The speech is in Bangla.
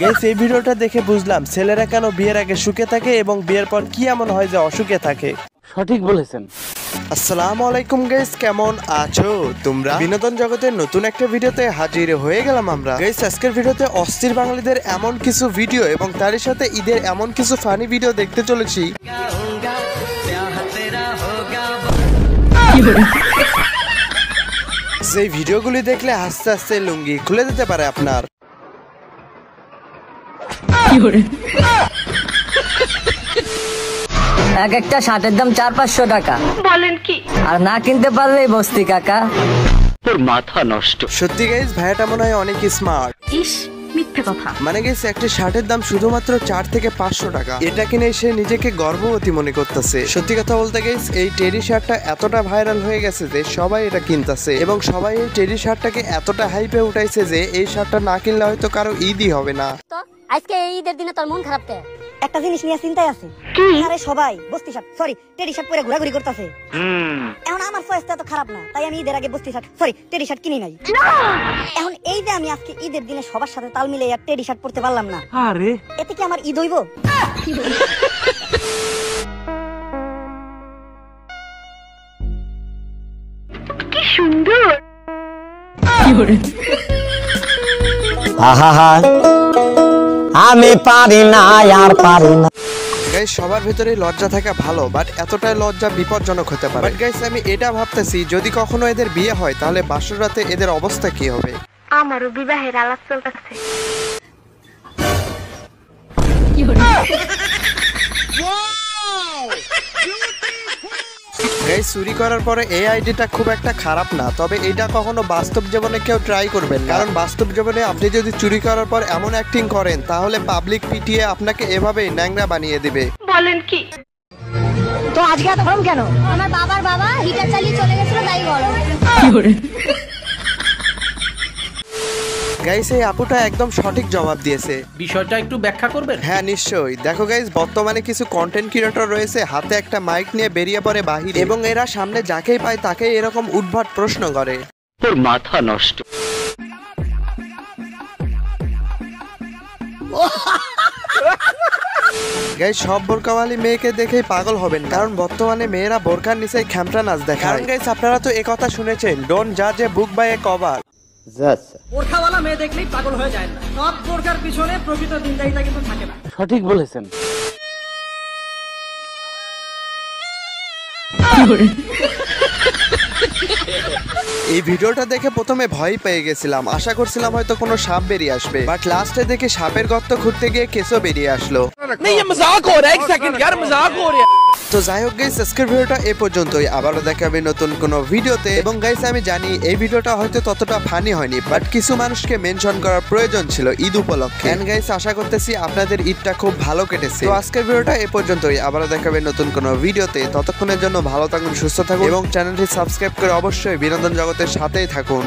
গাইস এই ভিডিওটা দেখে বুঝলাম ছেলেরা কেন বিয়ের আগে সুখে থাকে এবং বিয়ের পর কি এমন হয় যে অসুখে থাকে। সঠিক বলেছেন। আসসালামু আলাইকুম গাইস, কেমন আছো তোমরা? বিনোদন জগতের নতুন একটা ভিডিওতে হাজির হয়ে গেলাম আমরা। গাইস আজকের ভিডিওতে অস্থির বাঙালিদের এমন কিছু ভিডিও এবং তারই সাথে ঈদের এমন কিছু ফানি ভিডিও দেখতে চলেছি যে ভিডিওগুলি দেখলে আস্তে আস্তে লুঙ্গি খুলে যেতে পারে আপনার। এক একটা শার্টের দাম 400-500 টাকা। বলেন কি? আর না কিনতে পারলেই বস্তি কাকা। তোর মাথা নষ্ট। সত্যি গাইস ভাইয়াটা মনে হয় অনেক স্মার্ট। ইস মিথ্যে কথা। মানে গাইস একটা শার্টের দাম শুধুমাত্র 4 থেকে 500 টাকা। এটা কিনে সে নিজেকে গর্ভবতী মনে করতেছে। সত্যি কথা বলতে গাইস এই টেডি শার্টটা এতটা ভাইরাল হয়ে গেছে যে সবাই এটা কিনতেছে এবং সবাই এই টেডি শার্টটাকে এতটা হাইপে উঠাইছে যে এই শার্টটা না কিনলে হয়তো কারো ঈদই হবে না। আজকে এই ঈদের দিনে তোর মন খারাপ কে? একটা জিনিস নিয়ে চিন্তায় আছে। আরে সবাই বস্তি শার্ট সরি টেডি শার্ট পরে ঘোরাঘুরি করতেছে। এখন আমার চয়েসটা তো খারাপ না, তাই আমি ঈদের আগে বস্তি শার্ট সরি টেডি শার্ট কিনি নাই। এখন এই যে আমি আজকে ঈদের দিনে সবার সাথে তাল মিলে আর টেডি শার্ট পরতে পারলাম না, আরে এতে কি আমার ঈদ হইব? কি সুন্দর। আহা আমি পারি না আর পারি না। গাইস সবার ভিতরে লজ্জা থাকা ভালো, বাট এতটাই লজ্জা বিপজ্জনক হতে পারে। বাট গাইস আমি এটা ভাবতেছি যদি কখনো এদের বিয়ে হয় তাহলে বাসর রাতে এদের অবস্থা কি হবে? আমারও বিবাহের আলাপ চলতেছে। গাইস চুরি করার পরে এই আইডিটা খুব একটা খারাপ না, তবে এটা কখনো বাস্তব জীবনে কেউ ট্রাই করবেন, কারণ বাস্তব জীবনে আপনি যদি চুরি করার পর এমন অ্যাক্টিং করেন তাহলে পাবলিক পিটিয়ে আপনাকে এভাবেই ন্যাংরা বানিয়ে দিবে। বলেন কি? তো আজকে এত গরম কেন? আমার বাবার বাবা হিটার চালিয়ে চলে গেছিল তাই গরম। গাইস এই আপুটা একদম সঠিক জবাব দিয়েছে। বিষয়টা একটু ব্যাখ্যা করবেন? হ্যাঁ নিশ্চয়ই। দেখো গাইস বর্তমানে কিছু কন্টেন্ট ক্রিয়েটর রয়েছে হাতে একটা মাইক নিয়ে বেরিয়ে পড়ে বাহিরে এবং এরা সামনে যাকেই পায় তাকেই এরকম উদ্ভট প্রশ্ন করে। তোর মাথা নষ্ট। গাইস সব বোরকাওয়ালি মেয়েকে দেখেই পাগল হবেন, কারণ বর্তমানে মেয়েরা বোরকার নিচে খ্যামটা নাচ দেখায়। কারণ গাইস আপনারা তো এই কথা শুনেছেন, ডোন্ট জাজ এ বুক বাই এ কভার। বোরখাওয়ালা মেয়ে দেখলেই পাগল হয়ে যায় না, সব বোরকার পিছনে প্রকৃত দিনদারিতা কিন্তু থাকে না। সঠিক বলেছেন। এই ভিডিওটা দেখে প্রথমে ভয় পেয়ে গেছিলাম, আশা করছিলাম হয়তো কোনো সাপ বেরিয়ে আসবে, বাট লাস্টে দেখে সাপের গর্ত খুঁড়তে গিয়ে কেঁচো বেরিয়ে আসলো। তো যাই হোক গাইস আজকের ভিডিওটা এ পর্যন্তই, আবারও দেখা হবে নতুন কোনো ভিডিওতে। এবং গাইস আমি জানি এই ভিডিওটা হয়তো ততটা ফানি হয়নি, বাট কিছু মানুষকে মেনশন করার প্রয়োজন ছিল ঈদ উপলক্ষে। এন্ড গাইস আশা করতেছি আপনাদের ঈদটা খুব ভালো কেটেছে। তো আজকের ভিডিওটা এ পর্যন্তই, আবারও দেখা হবে নতুন কোনো ভিডিওতে। ততক্ষণের জন্য ভালো থাকুন, সুস্থ থাকুন এবং চ্যানেলটি সাবস্ক্রাইব করে অবশ্যই বিনোদন জগতের সাথেই থাকুন।